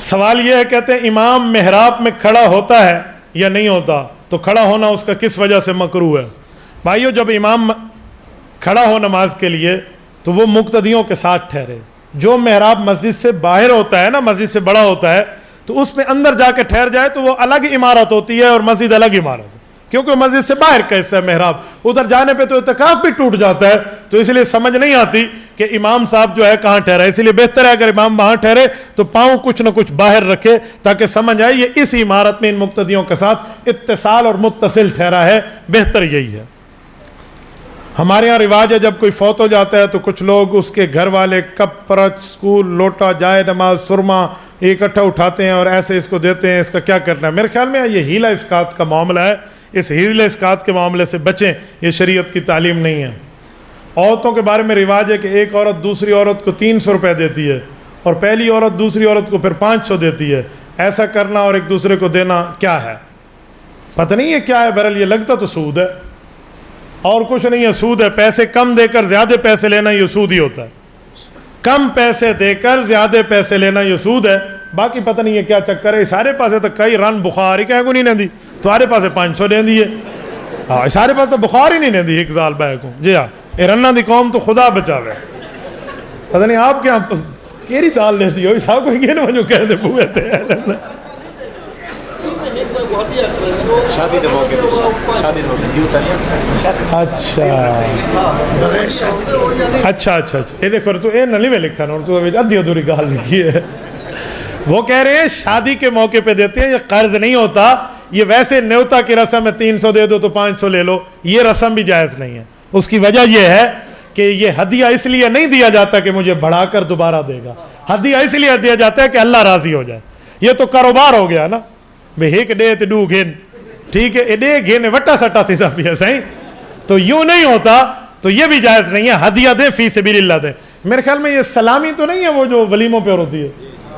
سوال یہ ہے، کہتے ہیں امام محراب میں کھڑا ہوتا ہے یا نہیں ہوتا؟ تو کھڑا ہونا اس کا کس وجہ سے مکروہ ہے؟ بھائیو، جب امام کھڑا ہو نماز کے لیے تو وہ مقتدیوں کے ساتھ ٹھہرے. جو محراب مسجد سے باہر ہوتا ہے نا، مسجد سے بڑا ہوتا ہے، تو اس میں اندر جا کے ٹھہر جائے تو وہ الگ عمارت ہوتی ہے اور مسجد الگ عمارت ہے، کیونکہ مسجد سے باہر کا حصہ ہے محراب. ادھر جانے پہ تو اعتکاف بھی ٹوٹ جاتا ہے، تو اس لیے سمجھ نہیں آتی کہ امام صاحب جو ہے کہاں ٹھہرا ہے. اس لیے بہتر ہے اگر امام وہاں ٹھہرے تو پاؤں کچھ نہ کچھ باہر رکھے تاکہ سمجھ آئے یہ اس عمارت میں ان مقتدیوں کے ساتھ اتصال اور متصل ٹھہرا ہے. بہتر یہی ہے. ہمارے ہاں رواج ہے جب کوئی فوت ہو جاتا ہے تو کچھ لوگ اس کے گھر والے کپ، پرچ، سکول، لوٹا، جائے نماز، سرما اکٹھا اٹھاتے ہیں اور ایسے اس کو دیتے ہیں. اس کا کیا کرنا ہے؟ میرے خیال میں یہ ہیلا اسقاط کا معاملہ ہے. اس ہیلا اسقاط کے معاملے سے بچیں، یہ شریعت کی تعلیم نہیں ہے. عورتوں کے بارے میں رواج ہے کہ ایک عورت دوسری عورت کو 300 روپے دیتی ہے اور پہلی عورت دوسری عورت کو پھر 500 دیتی ہے. ایسا کرنا اور ایک دوسرے کو دینا کیا ہے؟ پتہ نہیں ہے کیا ہے. بہرحال یہ لگتا تو سود ہے اور کچھ نہیں ہے. سود ہے. پیسے کم دے کر زیادہ پیسے لینا یہ سود ہی ہوتا ہے. کم پیسے دے کر زیادہ پیسے لینا یہ سود ہے. باقی پتہ نہیں ہے کیا چکر ہے. سارے پاسے تو کئی رن بخار ہی کہیں کو نہیں دیں تمہارے پاسے 500 دیں دی ہے. ہاں سارے پاس تو بخار ہی نہیں دی 1 سال بہ کو. جی ہاں، یہ رنا دی قوم تو خدا بچاوے. پتہ نہیں آپ کیا کیری سال لے دی ہوئی صاحب کو یہ نہ جو کہہ دے بوئے تھے. اچھا یہ دیکھو تو یہ نلی میں لکھا نا تو ادھی ادھوری گال لکھی ہے. وہ کہہ رہے ہیں شادی کے موقع پہ دیتے ہیں، یہ قرض نہیں ہوتا. یہ ویسے نیوتا کی رسم ہے، 300 دے دو تو 500 لے لو. یہ رسم بھی جائز نہیں ہے. اس کی وجہ یہ ہے کہ یہ ہدیہ اس لیے نہیں دیا جاتا کہ مجھے بڑھا کر دوبارہ دے گا. ہدیہ اس لیے دیا جاتا ہے کہ اللہ راضی ہو جائے. یہ تو کاروبار ہو گیا نا بھئی ایک ڈے تے ڈو گھن، ٹھیک ہے، ڈے گھن وٹا سٹا تھی پیا صحیح. تو یوں نہیں ہوتا. تو یہ بھی جائز نہیں ہے. ہدیہ دیں فی سبیل اللہ دیں. میرے خیال میں یہ سلامی تو نہیں ہے وہ جو ولیموں پہ ہوتی ہے.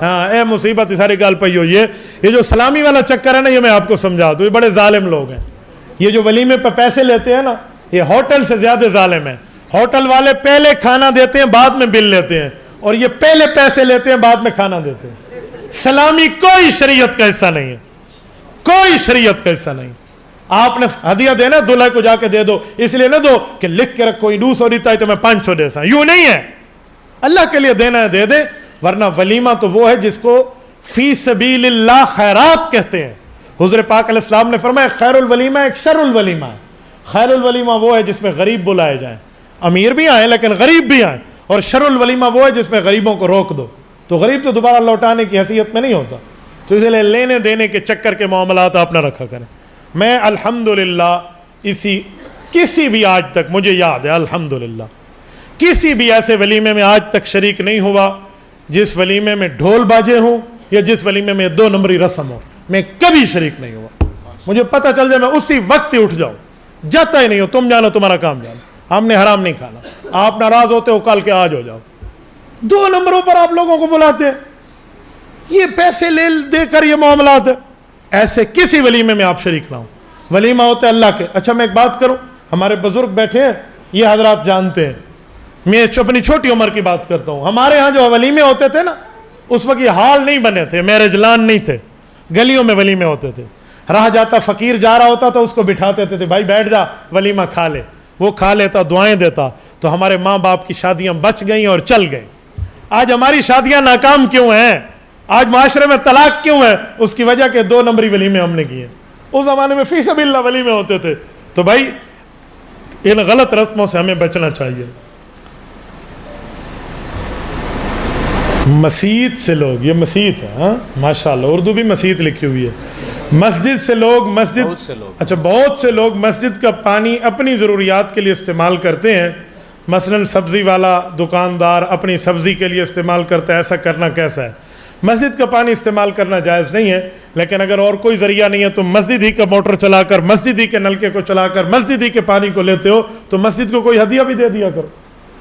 ہاں اے مصیبت ساری گال پئی ہو. یہ جو سلامی والا چکر ہے نا، یہ میں آپ کو سمجھا دوں، یہ بڑے ظالم لوگ ہیں. یہ جو ولیمے پہ پیسے لیتے ہیں نا، یہ ہوٹل سے زیادہ ظالم ہیں. ہوٹل والے پہلے کھانا دیتے ہیں بعد میں بل لیتے ہیں، اور یہ پہلے پیسے لیتے ہیں بعد میں کھانا دیتے ہیں. سلامی کوئی شریعت کا حصہ نہیں ہے. کوئی شریعت کا حصہ نہیں. آپ نے ہدیہ دینا دلہے کو جا کے دے دو، اس لیے نہ دو کہ لکھ کے رکھو 200 دیتا ہے تو میں 500 دے سا. یوں نہیں ہے. اللہ کے لیے دینا ہے دے دے. ورنہ ولیمہ تو وہ ہے جس کو فی سبیل اللہ خیرات کہتے ہیں. حضور پاک علیہ السلام نے فرمایا خیر الولیمہ ایک شر الولیمہ ہے. خیر الولیمہ وہ ہے جس میں غریب بلائے جائیں، امیر بھی آئیں لیکن غریب بھی آئیں. اور شر الولیمہ وہ ہے جس میں غریبوں کو روک دو. تو غریب تو دوبارہ لوٹانے کی حیثیت میں نہیں ہوتا. تو اس لیے لینے دینے کے چکر کے معاملات آپ نہ رکھا کریں. میں الحمدللہ کسی بھی آج تک مجھے یاد ہے الحمدللہ کسی بھی ایسے ولیمے میں آج تک شریک نہیں ہوا جس ولیمے میں ڈھول باجے ہوں یا جس ولیمے میں 2 نمبری رسم ہو. میں کبھی شریک نہیں ہوا. مجھے پتہ چل جائے میں اسی وقت ہی اٹھ جاؤں. جاتا ہی نہیں ہو. تم جانو تمہارا کام جانو. ہم نے حرام نہیں کھانا. آپ ناراض ہوتے ہو کل کے آج ہو جاؤ. 2 نمبروں پر آپ لوگوں کو بلاتے ہیں. یہ پیسے لے دے کر یہ معاملات ہے. ایسے کسی ولیمے میں آپ شریک نہ ہوں. ولیمہ ہوتا ہے اللہ کے. اچھا میں ایک بات کروں، ہمارے بزرگ بیٹھے ہیں، یہ حضرات جانتے ہیں. میں اپنی چھوٹی عمر کی بات کرتا ہوں. ہمارے ہاں جو ولیمے ہوتے تھے نا، اس وقت یہ ہال نہیں بنے تھے، میرج لان نہیں تھے، گلیوں میں ولیمے ہوتے تھے. راہ جاتا فقیر جا رہا ہوتا تو اس کو بٹھاتے تھے، بھائی بیٹھ جا ولیمہ کھا لے. وہ کھا لیتا، دعائیں دیتا. تو ہمارے ماں باپ کی شادیاں بچ گئیں اور چل گئیں. آج ہماری شادیاں ناکام کیوں ہیں؟ آج معاشرے میں طلاق کیوں ہے؟ اس کی وجہ کہ 2 نمبری ولیمے ہم نے کیے. اس زمانے میں فی سبیل اللہ ولیمے ہوتے تھے. تو بھائی ان غلط رسموں سے ہمیں بچنا چاہیے. مسیت سے لوگ، یہ مسیت ہے ہاں ماشاءاللہ، اردو بھی مسیت لکھی ہوئی ہے. مسجد سے لوگ اچھا بہت سے لوگ مسجد کا پانی اپنی ضروریات کے لیے استعمال کرتے ہیں. مثلا سبزی والا دکاندار اپنی سبزی کے لیے استعمال کرتا ہے. ایسا کرنا کیسا ہے؟ مسجد کا پانی استعمال کرنا جائز نہیں ہے، لیکن اگر اور کوئی ذریعہ نہیں ہے تو مسجد ہی کا موٹر چلا کر، مسجد ہی کے نلکے کو چلا کر، مسجد ہی کے پانی کو لیتے ہو تو مسجد کو کوئی ہدیہ بھی دے دیا کرو.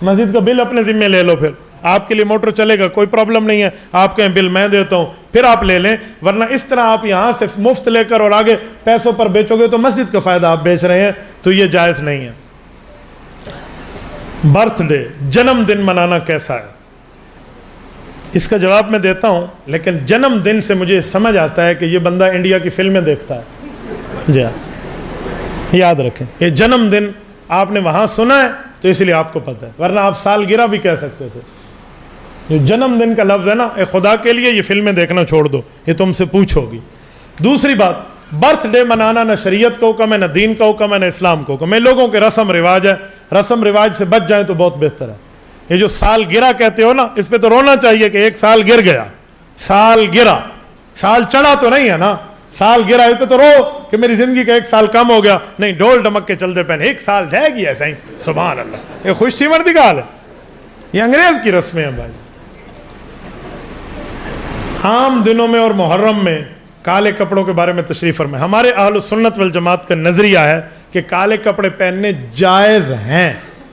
مسجد کا بل اپنے ذمہ لے لو. پھر آپ کے لیے موٹر چلے گا، کوئی پرابلم نہیں ہے. آپ کہیں بل میں دیتا ہوں، پھر آپ لے لیں. ورنہ اس طرح آپ یہاں سے مفت لے کر اور آگے پیسوں پر بیچو گے تو مسجد کا فائدہ آپ بیچ رہے ہیں، تو یہ جائز نہیں ہے. برتھ ڈے، جنم دن منانا کیسا ہے؟ اس کا جواب میں دیتا ہوں، لیکن جنم دن سے مجھے سمجھ آتا ہے کہ یہ بندہ انڈیا کی فلمیں دیکھتا ہے. جی ہاں، یاد رکھیں، یہ جنم دن آپ نے وہاں سنا ہے تو اس لیے آپ کو پتہ ہے، ورنہ آپ سالگرہ بھی کہہ سکتے تھے. جو جنم دن کا لفظ ہے نا، اے خدا کے لیے یہ فلمیں دیکھنا چھوڑ دو، یہ تم سے پوچھو گی. دوسری بات، برتھ ڈے منانا نہ شریعت کا حکم ہے، نہ دین کا حکم ہے، نہ اسلام کا حکم ہے. لوگوں کے رسم رواج ہے، رسم رواج سے بچ جائیں تو بہت بہتر ہے. یہ جو سال گرہ کہتے ہو نا، اس پہ تو رونا چاہیے کہ ایک سال گر گیا. سال گرہ، سال چڑھا تو نہیں ہے نا، سال گرا، اس پہ تو رو کہ میری زندگی کا ایک سال کم ہو گیا. نہیں، ڈول ڈمک کے چلتے پہنے ایک سال جائے گی ایسا ہی. سبحان اللہ، یہ خوش مردی کا حال ہے. یہ انگریز کی رسمیں ہیں بھائی. عام دنوں میں اور محرم میں کالے کپڑوں کے بارے میں تشریف فرمائیں. ہمارے اہل السنت والجماعت کا نظریہ ہے کہ کالے کپڑے پہننے جائز ہیں.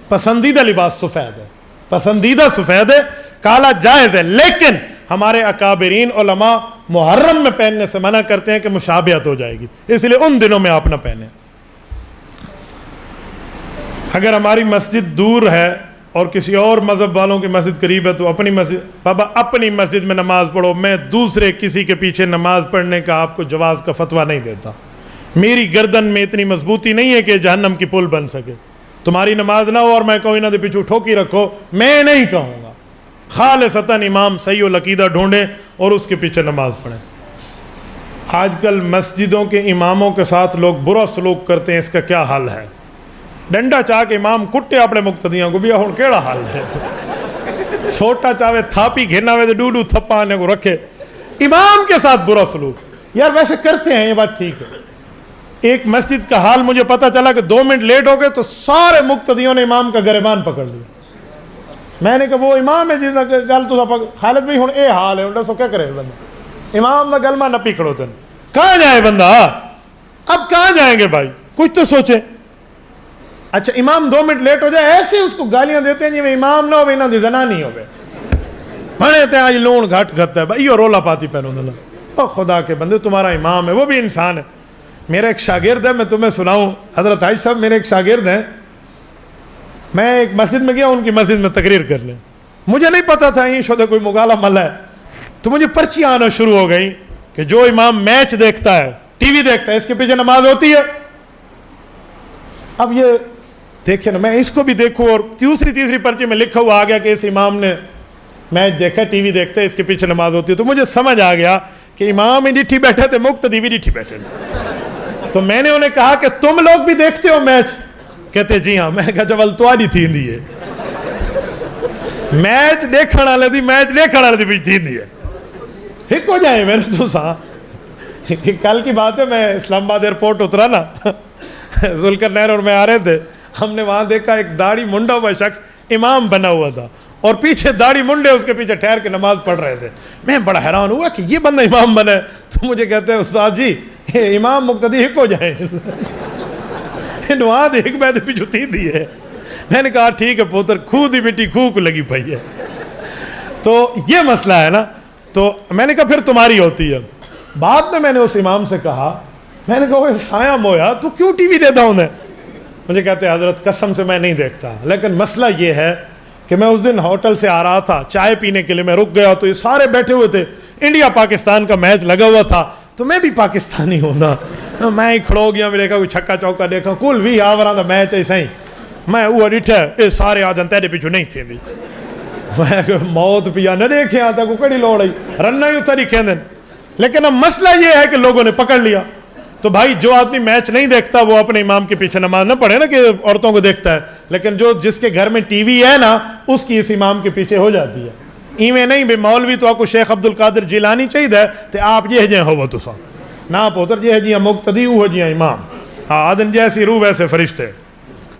پسندیدہ لباس سفید ہے، پسندیدہ سفید ہے، کالا جائز ہے. لیکن ہمارے اکابرین علماء محرم میں پہننے سے منع کرتے ہیں کہ مشابہت ہو جائے گی، اس لیے ان دنوں میں آپ نہ پہنیں. اگر ہماری مسجد دور ہے اور کسی اور مذہب والوں کی مسجد قریب ہے تو اپنی مسجد، بابا اپنی مسجد میں نماز پڑھو. میں دوسرے کسی کے پیچھے نماز پڑھنے کا آپ کو جواز کا فتویٰ نہیں دیتا. میری گردن میں اتنی مضبوطی نہیں ہے کہ جہنم کی پل بن سکے. تمہاری نماز نہ ہو اور میں کہوں انہاں دے پیچھے ٹھوکی رکھو، میں نہیں کہوں گا. خالصتاً امام صحیح العقیدہ ڈھونڈیں اور اس کے پیچھے نماز پڑھیں. آج کل مسجدوں کے اماموں کے ساتھ لوگ برا سلوک کرتے ہیں، اس کا کیا حل ہے؟ ڈنڈا چاہ کے امام کٹے اپنے مقتدیاں کو بھی ہوں کیڑا حال ہے. سوٹا چاہے تھاپی گھرنا ہوئے ڈوڈو تھپا آنے کو رکھے. امام کے ساتھ برا سلوک، یار ویسے کرتے ہیں، یہ بات ٹھیک ہے. ایک مسجد کا حال مجھے پتا چلا کہ 2 منٹ لیٹ ہو گئے تو سارے مقتدیوں نے امام کا گریبان پکڑ لیا. میں نے کہا وہ امام ہے جس کا گل تو خالد بھائی ہوں اے حال ہے، انہوں نے کیا کرے بندہ، امام کا گلما نہ پکڑو. تن کہاں جائے بندہ؟ اب کہاں جائیں گے بھائی؟ کچھ تو سوچیں. اچھا امام 2 منٹ لیٹ ہو جائے، ایسے اس کو گالیاں دیتے ہیں جی میں امام نہ ہو، انہاں دی زنا نہیں ہو. بڑے تھے آج لون گھٹ گھتا ہے بھائی، اور رولا پاتی پہنو دلہ. او خدا کے بندے، تمہارا امام ہے، وہ بھی انسان ہے. میرا ایک شاگرد ہے، میں تمہیں سناؤں، حضرت عائشہ صاحب میرے ایک شاگرد ہیں. میں ایک مسجد میں گیا، ان کی مسجد میں تقریر کرنے. مجھے نہیں پتا تھا یہ شدہ کوئی مغالہ مل ہے، تو مجھے پرچی آنا شروع ہو گئی کہ جو امام میچ دیکھتا ہے، ٹی وی دیکھتا ہے، اس کے پیچھے نماز ہوتی ہے. اب یہ دیکھیں نا، میں اس کو بھی دیکھوں، اور تیسری پرچی میں لکھا ہوا آ گیا کہ اس امام نے میچ دیکھا، ٹی وی دیکھتا ہے، اس کے پیچھے نماز ہوتی ہے. تو مجھے سمجھ آ گیا کہ امام ہی ڈٹھی بیٹھے تھے، مقتدی بھی ڈٹھی بیٹھے تھے. تو میں نے انہیں کہا کہ تم لوگ بھی دیکھتے ہو میچ؟ کہتے جی ہاں. میں کہا جب التواری تھی ہے میچ دیکھنے والے دی، میچ دیکھنے والے دی بھی تھی ہے، ایک ہو جائے. میں نے تو سا کل کی بات ہے، میں اسلام آباد ایئرپورٹ اترا نا، ذوالقرنین اور میں آ رہے تھے. ہم نے وہاں دیکھا ایک داڑھی منڈا ہوا شخص امام بنا ہوا تھا، اور پیچھے داڑھی منڈے اس کے پیچھے ٹھہر کے نماز پڑھ رہے تھے. میں بڑا حیران ہوا کہ یہ بندہ امام بنا ہے. تو مجھے کہتے ہیں استاد جی امام مقتدی ہک ہو جائیں. نواز ایک بیت پیچھو تھی دی ہے. میں نے کہا ٹھیک ہے پوتر، خو دی بیٹی خو کو لگی پئی ہے. تو یہ مسئلہ ہے نا. تو میں نے کہا پھر تمہاری ہوتی ہے. بعد میں نے اس امام سے کہا، میں نے کہا سایہ مویا تو کیوں ٹی وی دیتا ہوں؟ مجھے کہتے ہیں حضرت قسم سے میں نہیں دیکھتا، لیکن مسئلہ یہ ہے کہ میں اس دن ہوٹل سے آ رہا تھا، چائے پینے کے لیے میں رک گیا، تو یہ سارے بیٹھے ہوئے تھے، انڈیا پاکستان کا میچ لگا ہوا تھا. تو میں بھی پاکستانی ہوں نا، میں ہی کھڑو گیا. میں دیکھا کوئی چھکا چوکا دیکھا، کل بھی آوراں دا میچ ایسا ہی. میں وہ ڈٹھا، یہ سارے آدھن تیرے پیچھو نہیں تھے. میں موت پیا نہ دیکھے آتا کو کڑی لوڑ آئی رننا ہی اتر ہی کھیندن. لیکن اب مسئلہ یہ ہے کہ لوگوں نے پکڑ لیا. تو بھائی جو آدمی میچ نہیں دیکھتا وہ اپنے امام کے پیچھے نماز نہ پڑھے نا کہ عورتوں کو دیکھتا ہے. لیکن جس کے گھر میں ٹی وی ہے نا، اس کی اس امام کے پیچھے ہو جاتی ہے. ایویں نہیں بے مولوی تو آپ کو شیخ عبد القادر جیلانی چاہیے تے آپ یہ جائیں ہو تو سا نہ پوتر یہ جی مقتدی وہ جی امام. آدن جیسی روح ویسے فرشتے.